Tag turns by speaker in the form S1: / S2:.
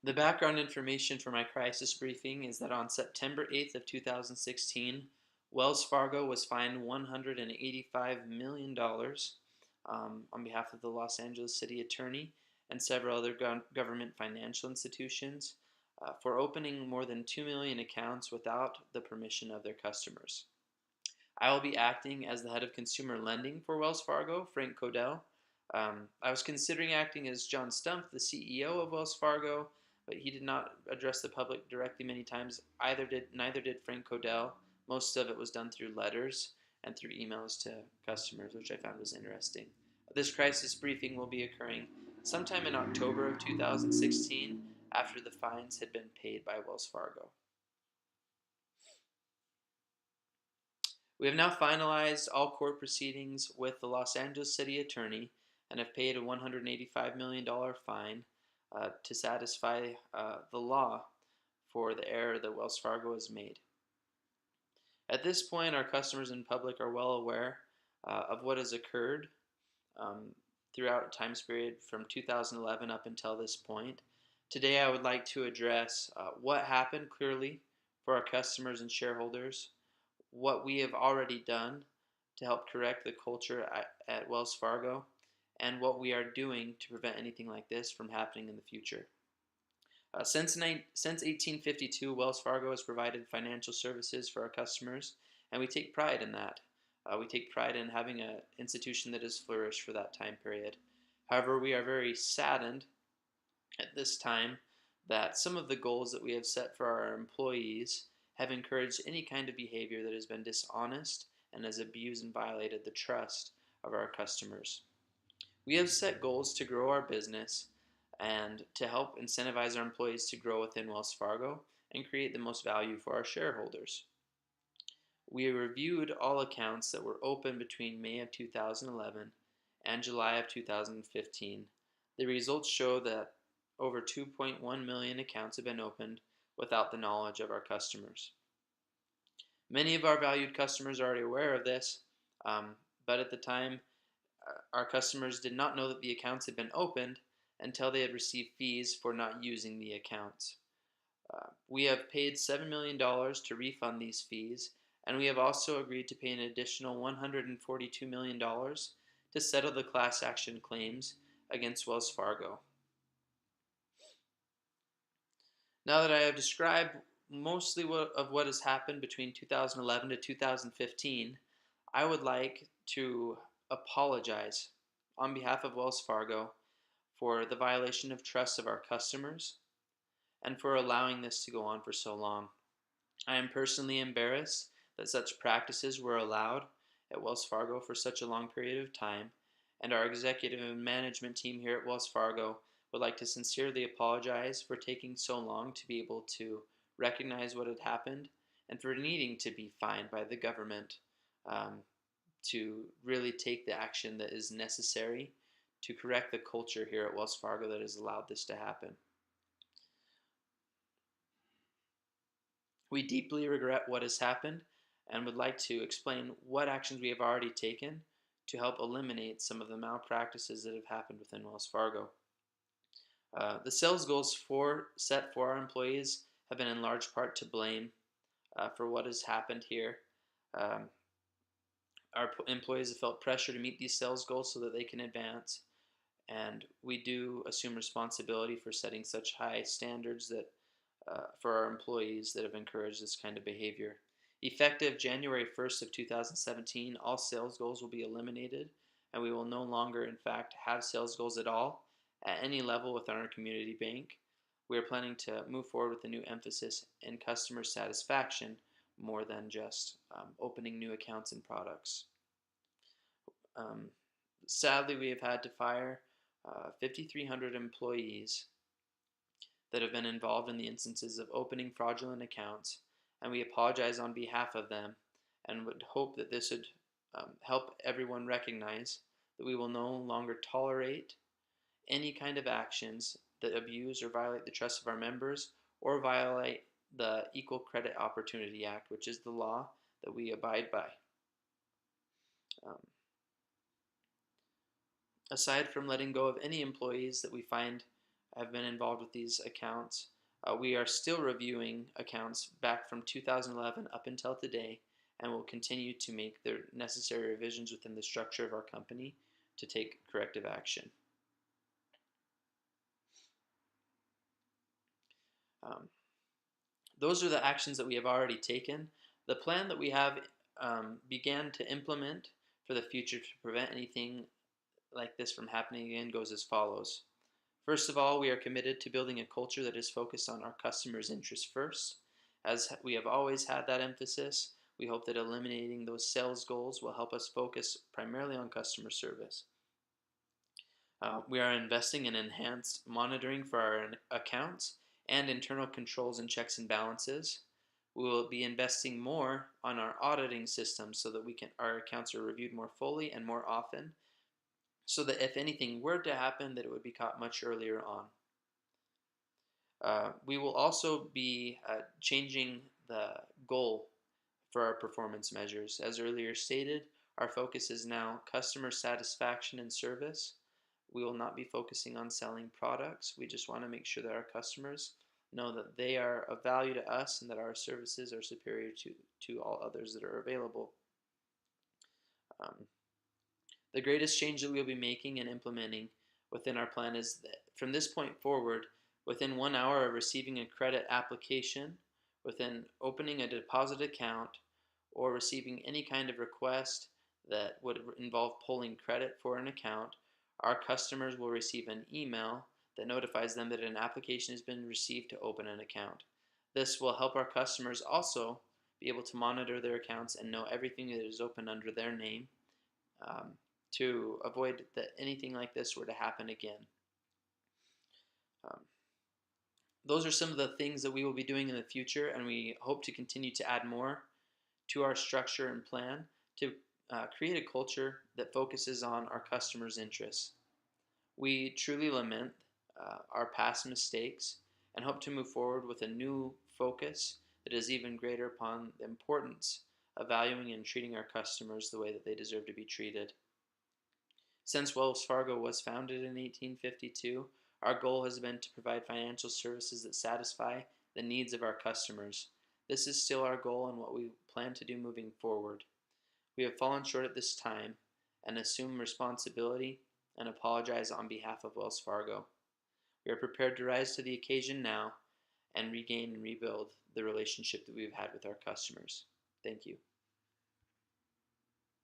S1: The background information for my crisis briefing is that on September 8th of 2016, Wells Fargo was fined $185 million on behalf of the Los Angeles City Attorney and several other government financial institutions for opening more than 2 million accounts without the permission of their customers. I will be acting as the head of consumer lending for Wells Fargo, Frank Codell. I was considering acting as John Stumpf, the CEO of Wells Fargo, but he did not address the public directly many times. Neither did Frank Codell. Most of it was done through letters and through emails to customers, which I found was interesting. This crisis briefing will be occurring sometime in October of 2016 after the fines had been paid by Wells Fargo. We have now finalized all court proceedings with the Los Angeles City Attorney and have paid a $185 million fine to satisfy the law for the error that Wells Fargo has made. At this point, our customers and public are well aware of what has occurred throughout a time period from 2011 up until this point. Today, I would like to address what happened clearly for our customers and shareholders, what we have already done to help correct the culture at Wells Fargo, and what we are doing to prevent anything like this from happening in the future. Since 1852, Wells Fargo has provided financial services for our customers, and we take pride in that. We take pride in having an institution that has flourished for that time period. However, we are very saddened at this time that some of the goals that we have set for our employees have encouraged any kind of behavior that has been dishonest and has abused and violated the trust of our customers. We have set goals to grow our business and to help incentivize our employees to grow within Wells Fargo and create the most value for our shareholders. We reviewed all accounts that were open between May of 2011 and July of 2015. The results show that over 2.1 million accounts have been opened without the knowledge of our customers. Many of our valued customers are already aware of this, but at the time, our customers did not know that the accounts had been opened until they had received fees for not using the accounts. We have paid $7 million to refund these fees, and we have also agreed to pay an additional $142 million to settle the class action claims against Wells Fargo. Now that I have described mostly of what has happened between 2011 to 2015, I would like to apologize on behalf of Wells Fargo for the violation of trust of our customers and for allowing this to go on for so long. I am personally embarrassed that such practices were allowed at Wells Fargo for such a long period of time, and our executive and management team here at Wells Fargo would like to sincerely apologize for taking so long to be able to recognize what had happened and for needing to be fined by the government to really take the action that is necessary to correct the culture here at Wells Fargo that has allowed this to happen. We deeply regret what has happened and would like to explain what actions we have already taken to help eliminate some of the malpractices that have happened within Wells Fargo. The sales goals set for our employees have been in large part to blame for what has happened here. Our employees have felt pressure to meet these sales goals so that they can advance, and we do assume responsibility for setting such high standards that for our employees that have encouraged this kind of behavior. Effective January 1st of 2017, all sales goals will be eliminated, and we will no longer, in fact, have sales goals at all at any level within our community bank. We are planning to move forward with a new emphasis in customer satisfaction more than just opening new accounts and products. Sadly, we have had to fire 5,300 employees that have been involved in the instances of opening fraudulent accounts, and we apologize on behalf of them and would hope that this would help everyone recognize that we will no longer tolerate any kind of actions that abuse or violate the trust of our members or violate the Equal Credit Opportunity Act, which is the law that we abide by. Aside from letting go of any employees that we find have been involved with these accounts. We are still reviewing accounts back from 2011 up until today, and will continue to make the necessary revisions within the structure of our company to take corrective action. Those are the actions that we have already taken. The plan that we have began to implement for the future to prevent anything like this from happening again goes as follows. First of all, we are committed to building a culture that is focused on our customers' interests first. As we have always had that emphasis, we hope that eliminating those sales goals will help us focus primarily on customer service. We are investing in enhanced monitoring for our accounts and internal controls and checks and balances. We will be investing more on our auditing system so that our accounts are reviewed more fully and more often, so that if anything were to happen, that it would be caught much earlier on. We will also be changing the goal for our performance measures. As earlier stated, our focus is now customer satisfaction and service. We will not be focusing on selling products. We just want to make sure that our customers know that they are of value to us and that our services are superior to all others that are available. The greatest change that we'll be making and implementing within our plan is that from this point forward, within 1 hour of receiving a credit application, within opening a deposit account, or receiving any kind of request that would involve pulling credit for an account, our customers will receive an email that notifies them that an application has been received to open an account. This will help our customers also be able to monitor their accounts and know everything that is open under their name, to avoid that anything like this were to happen again. Those are some of the things that we will be doing in the future, and we hope to continue to add more to our structure and plan to create a culture that focuses on our customers' interests. We truly lament our past mistakes and hope to move forward with a new focus that is even greater upon the importance of valuing and treating our customers the way that they deserve to be treated. Since Wells Fargo was founded in 1852, our goal has been to provide financial services that satisfy the needs of our customers. This is still our goal and what we plan to do moving forward. We have fallen short at this time and assume responsibility and apologize on behalf of Wells Fargo. We are prepared to rise to the occasion now and regain and rebuild the relationship that we've had with our customers. Thank you.